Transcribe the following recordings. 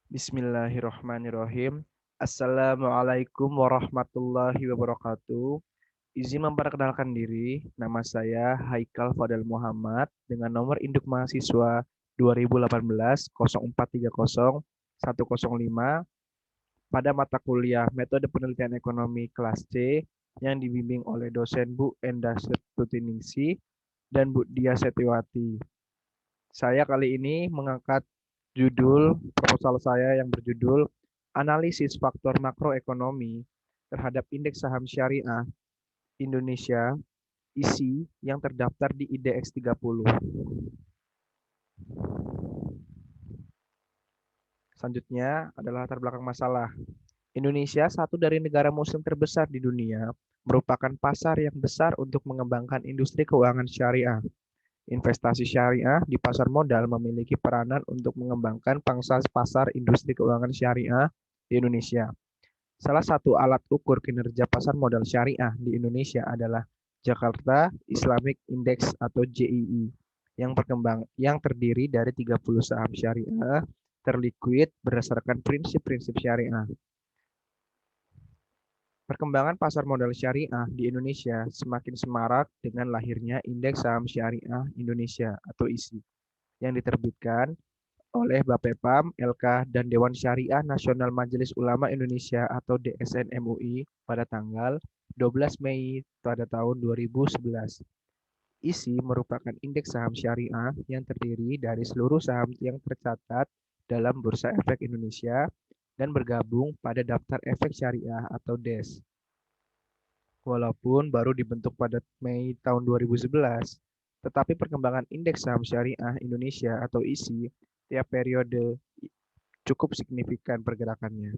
Bismillahirrahmanirrahim. Assalamualaikum warahmatullahi wabarakatuh. Izin memperkenalkan diri, nama saya Haikal Fadel Muhammad dengan nomor induk mahasiswa 2018 0430 105 pada mata kuliah Metode Penelitian Ekonomi kelas C yang dibimbing oleh dosen Bu Enda Septuningsih dan Bu Dia Setiwati. Saya kali ini mengangkat judul proposal saya yang berjudul Analisis Faktor Makroekonomi terhadap Indeks Saham Syariah Indonesia ISI yang terdaftar di IDX 30. Selanjutnya adalah latar belakang masalah. Indonesia, satu dari negara muslim terbesar di dunia, merupakan pasar yang besar untuk mengembangkan industri keuangan syariah. Investasi syariah di pasar modal memiliki peranan untuk mengembangkan pangsa pasar industri keuangan syariah di Indonesia. Salah satu alat ukur kinerja pasar modal syariah di Indonesia adalah Jakarta Islamic Index atau JII yang terdiri dari 30 saham syariah terliquid berdasarkan prinsip-prinsip syariah. Perkembangan pasar modal syariah di Indonesia semakin semarak dengan lahirnya Indeks Saham Syariah Indonesia atau ISI yang diterbitkan oleh Bapepam, LK, dan Dewan Syariah Nasional Majelis Ulama Indonesia atau DSN MUI pada tanggal 12 Mei pada tahun 2011. ISI merupakan indeks saham syariah yang terdiri dari seluruh saham yang tercatat dalam Bursa Efek Indonesia dan bergabung pada Daftar Efek Syariah atau DES. Walaupun baru dibentuk pada Mei tahun 2011, tetapi perkembangan Indeks Saham Syariah Indonesia atau ISI tiap periode cukup signifikan pergerakannya.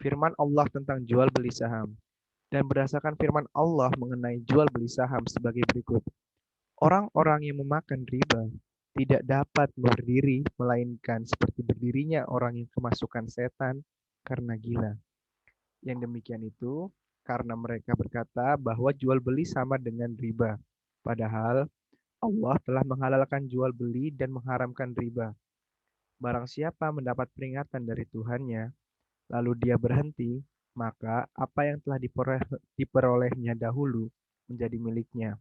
Firman Allah tentang jual beli saham. Dan berdasarkan firman Allah mengenai jual beli saham sebagai berikut. Orang-orang yang memakan riba tidak dapat berdiri melainkan seperti berdirinya orang yang kemasukan setan karena gila. Yang demikian itu karena mereka berkata bahwa jual beli sama dengan riba. Padahal Allah telah menghalalkan jual beli dan mengharamkan riba. Barang siapa mendapat peringatan dari Tuhannya, lalu dia berhenti, maka apa yang telah diperolehnya dahulu menjadi miliknya.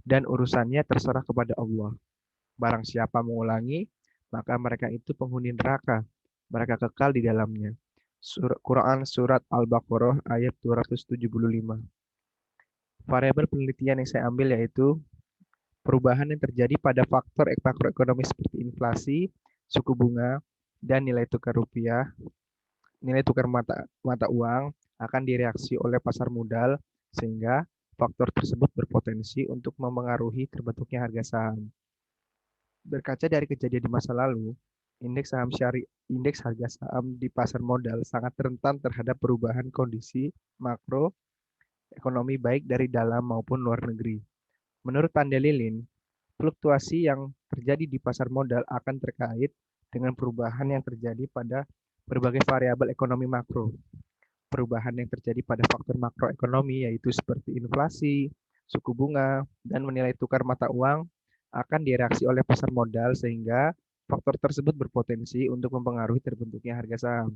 Dan urusannya terserah kepada Allah. Barang siapa mengulangi, maka mereka itu penghuni neraka. Mereka kekal di dalamnya. Quran Surat Al-Baqarah ayat 275. Variabel penelitian yang saya ambil yaitu perubahan yang terjadi pada faktor makroekonomi seperti inflasi, suku bunga, dan nilai tukar rupiah, nilai tukar mata uang akan direaksi oleh pasar modal sehingga faktor tersebut berpotensi untuk mempengaruhi terbentuknya harga saham. Berkaca dari kejadian di masa lalu, indeks harga saham di pasar modal sangat rentan terhadap perubahan kondisi makro ekonomi baik dari dalam maupun luar negeri. Menurut Pandelilin, fluktuasi yang terjadi di pasar modal akan terkait dengan perubahan yang terjadi pada berbagai variabel ekonomi makro. Perubahan yang terjadi pada faktor makroekonomi yaitu seperti inflasi, suku bunga, dan nilai tukar mata uang akan direaksi oleh pasar modal sehingga faktor tersebut berpotensi untuk mempengaruhi terbentuknya harga saham.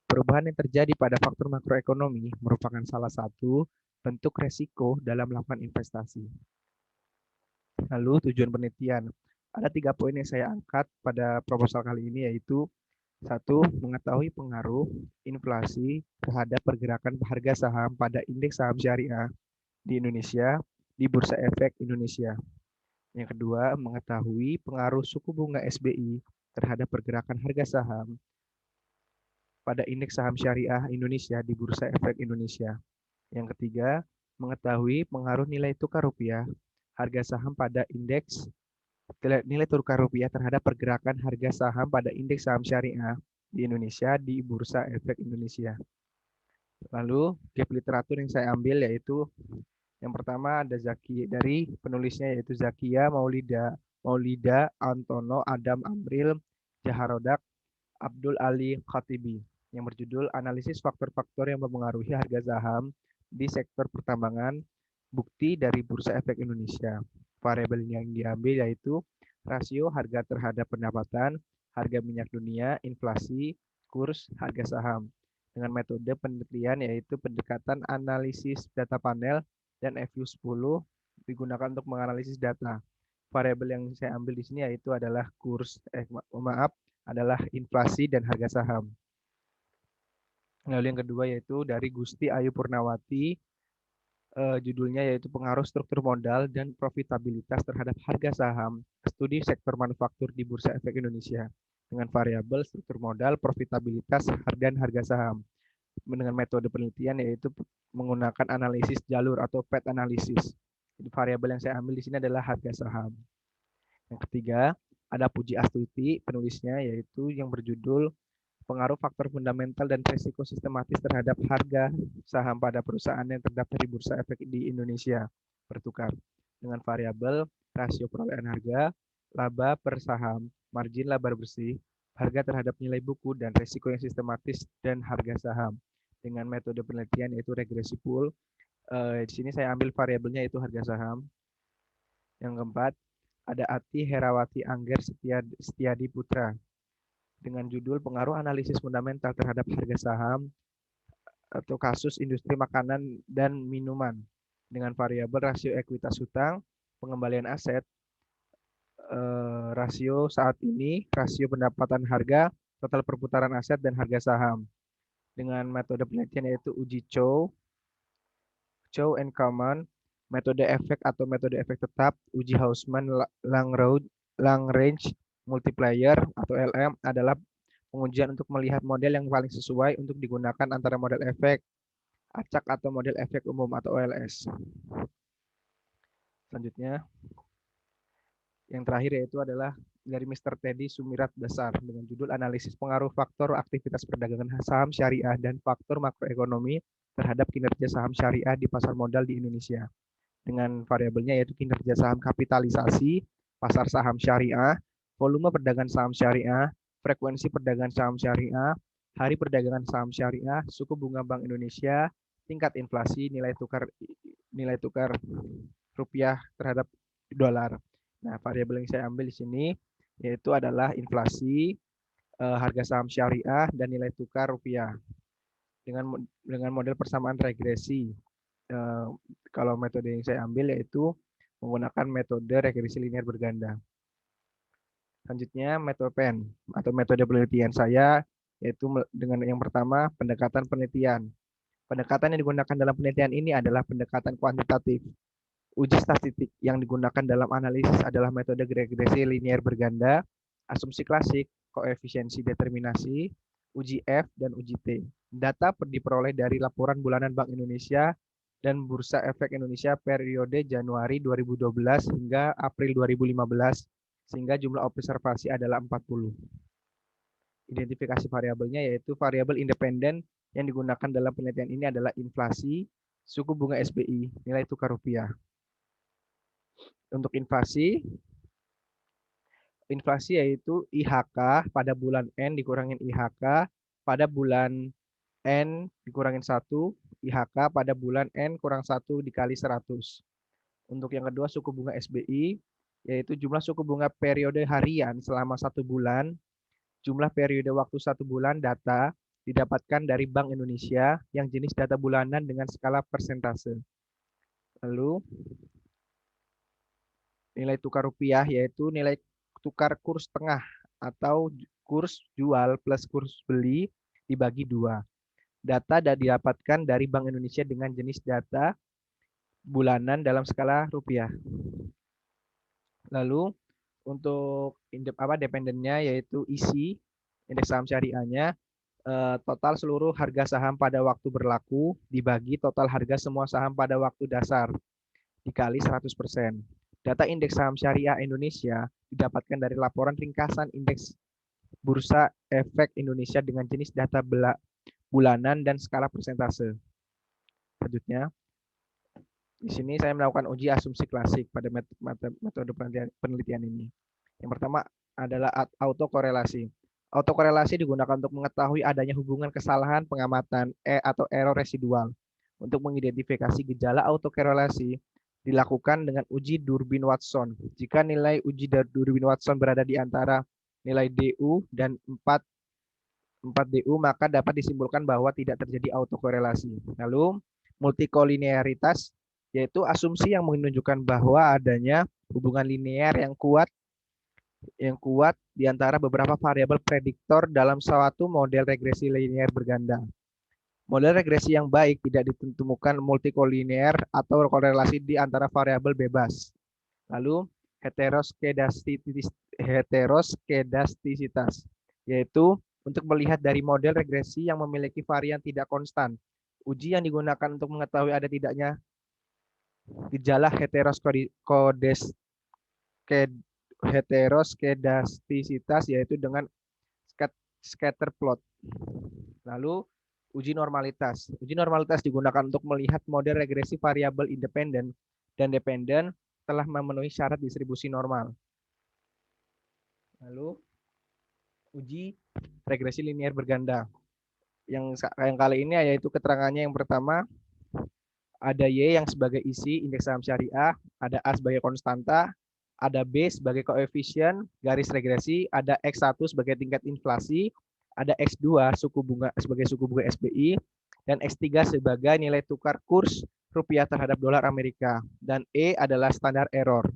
Perubahan yang terjadi pada faktor makroekonomi merupakan salah satu bentuk resiko dalam melakukan investasi. Lalu tujuan penelitian. Ada 3 poin yang saya angkat pada proposal kali ini yaitu satu, mengetahui pengaruh inflasi terhadap pergerakan harga saham pada indeks saham syariah di Indonesia di Bursa Efek Indonesia. Yang kedua, mengetahui pengaruh suku bunga SBI terhadap pergerakan harga saham pada indeks saham syariah Indonesia di Bursa Efek Indonesia. Yang ketiga, mengetahui pengaruh nilai tukar rupiah harga saham pada indeks nilai tukar rupiah terhadap pergerakan harga saham pada indeks saham syariah di Indonesia di Bursa Efek Indonesia. Lalu gap literatur yang saya ambil yaitu yang pertama ada dari penulisnya yaitu Zakia Maulida Antono Adam Amril Jaharodak Abdul Ali Khatibi yang berjudul Analisis Faktor-Faktor yang Mempengaruhi Harga Saham di Sektor Pertambangan Bukti dari Bursa Efek Indonesia. Variabel yang diambil yaitu rasio harga terhadap pendapatan, harga minyak dunia, inflasi, kurs, harga saham. Dengan metode penelitian yaitu pendekatan analisis data panel dan FU10 digunakan untuk menganalisis data. Variabel yang saya ambil di sini yaitu adalah adalah inflasi dan harga saham. Lalu yang kedua yaitu dari Gusti Ayu Purnawati, judulnya yaitu pengaruh struktur modal dan profitabilitas terhadap harga saham, studi sektor manufaktur di Bursa Efek Indonesia dengan variabel struktur modal, profitabilitas, dan harga saham. Dengan metode penelitian yaitu menggunakan analisis jalur atau path analysis. Jadi variabel yang saya ambil di sini adalah harga saham. Yang ketiga, ada Puji Astuti, penulisnya yaitu yang berjudul pengaruh faktor fundamental dan risiko sistematis terhadap harga saham pada perusahaan yang terdaftar di Bursa Efek di Indonesia bertukar dengan variabel rasio perolehan harga, laba per saham, margin laba bersih, harga terhadap nilai buku, dan risiko yang sistematis dan harga saham. Dengan metode penelitian yaitu regresi pool. Di sini saya ambil variabelnya yaitu harga saham. Yang keempat, ada Ati Herawati Angger Setiadi Putra dengan judul pengaruh analisis fundamental terhadap harga saham atau kasus industri makanan dan minuman dengan variabel rasio ekuitas hutang, pengembalian aset, rasio saat ini, rasio pendapatan harga, total perputaran aset, dan harga saham. Dengan metode penelitian yaitu uji Chow and Common, metode efek atau metode efek tetap, uji Hausman Long Range Multiplier atau LM adalah pengujian untuk melihat model yang paling sesuai untuk digunakan antara model efek acak atau model efek umum atau OLS. Selanjutnya, yang terakhir yaitu adalah dari Mr. Teddy Sumirat Dasar dengan judul analisis pengaruh faktor aktivitas perdagangan saham syariah dan faktor makroekonomi terhadap kinerja saham syariah di pasar modal di Indonesia. Dengan variabelnya yaitu kinerja saham kapitalisasi, pasar saham syariah, volume perdagangan saham syariah, frekuensi perdagangan saham syariah, hari perdagangan saham syariah, suku bunga Bank Indonesia, tingkat inflasi, nilai tukar rupiah terhadap dolar. Nah, variabel yang saya ambil di sini yaitu adalah inflasi, harga saham syariah, dan nilai tukar rupiah. Dengan model persamaan regresi. Kalau metode yang saya ambil yaitu menggunakan metode regresi linear berganda. Selanjutnya metode PEN atau metode penelitian saya yaitu dengan yang pertama pendekatan penelitian. Pendekatan yang digunakan dalam penelitian ini adalah pendekatan kuantitatif. Uji statistik yang digunakan dalam analisis adalah metode regresi linear berganda, asumsi klasik, koefisiensi determinasi, uji F, dan uji T. Data diperoleh dari laporan bulanan Bank Indonesia dan Bursa Efek Indonesia periode Januari 2012 hingga April 2015, sehingga jumlah observasi adalah 40. Identifikasi variabelnya yaitu variabel independen yang digunakan dalam penelitian ini adalah inflasi, suku bunga SBI, nilai tukar rupiah. Untuk inflasi yaitu IHK pada bulan N dikurangin IHK pada bulan N dikurangin 1, IHK pada bulan N kurang 1 dikali 100. Untuk yang kedua suku bunga SBI yaitu jumlah suku bunga periode harian selama 1 bulan, jumlah periode waktu 1 bulan data didapatkan dari Bank Indonesia yang jenis data bulanan dengan skala persentase. Lalu nilai tukar rupiah yaitu nilai tukar kurs tengah atau kurs jual plus kurs beli dibagi 2. Data didapatkan dari Bank Indonesia dengan jenis data bulanan dalam skala rupiah. Lalu untuk dependennya yaitu isi indeks saham syariahnya, total seluruh harga saham pada waktu berlaku dibagi total harga semua saham pada waktu dasar dikali 100%. Data indeks saham syariah Indonesia didapatkan dari laporan ringkasan indeks Bursa Efek Indonesia dengan jenis data bulanan dan skala persentase. Selanjutnya, di sini saya melakukan uji asumsi klasik pada metode penelitian ini. Yang pertama adalah autokorelasi. Autokorelasi digunakan untuk mengetahui adanya hubungan kesalahan pengamatan atau error residual. Untuk mengidentifikasi gejala autokorelasi dilakukan dengan uji Durbin Watson. Jika nilai uji Durbin Watson berada di antara nilai DU dan 4DU, maka dapat disimpulkan bahwa tidak terjadi autokorelasi. Lalu multikolinearitas yaitu asumsi yang menunjukkan bahwa adanya hubungan linear yang kuat di antara beberapa variabel prediktor dalam suatu model regresi linear berganda. Model regresi yang baik tidak ditemukan multikolinear atau korelasi di antara variabel bebas. Lalu heteroskedastisitas, yaitu untuk melihat dari model regresi yang memiliki varian tidak konstan. Uji yang digunakan untuk mengetahui ada tidaknya gejala heteroskedastisitas yaitu dengan scatter plot. Lalu uji normalitas. Uji normalitas digunakan untuk melihat model regresi variabel independen dan dependen telah memenuhi syarat distribusi normal. Lalu uji regresi linear berganda. Yang kali ini yaitu keterangannya yang pertama, ada Y yang sebagai isi indeks saham syariah, ada A sebagai konstanta, ada B sebagai koefisien garis regresi, ada X1 sebagai tingkat inflasi, ada X2 sebagai suku bunga SBI, dan X3 sebagai nilai tukar kurs rupiah terhadap dolar Amerika, dan E adalah standar error.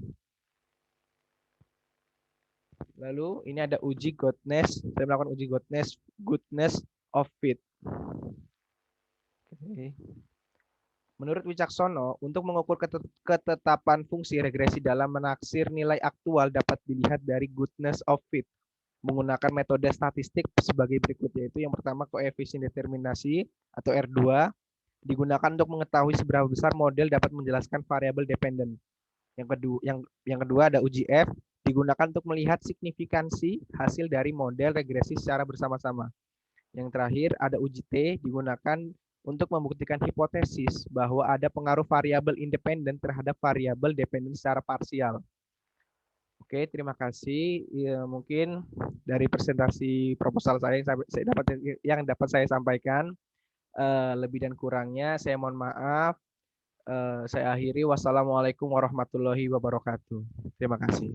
Lalu ini ada uji goodness, saya melakukan uji goodness of fit. Menurut Wicaksono, untuk mengukur ketetapan fungsi regresi dalam menaksir nilai aktual dapat dilihat dari goodness of fit menggunakan metode statistik sebagai berikut, yaitu yang pertama koefisien determinasi atau R2 digunakan untuk mengetahui seberapa besar model dapat menjelaskan variabel dependen. Yang kedua ada uji F digunakan untuk melihat signifikansi hasil dari model regresi secara bersama-sama. Yang terakhir ada uji T digunakan untuk membuktikan hipotesis bahwa ada pengaruh variabel independen terhadap variabel dependen secara parsial. Oke, terima kasih. Ya, mungkin dari presentasi proposal saya yang dapat saya sampaikan, lebih dan kurangnya saya mohon maaf. Saya akhiri. Wassalamualaikum warahmatullahi wabarakatuh. Terima kasih.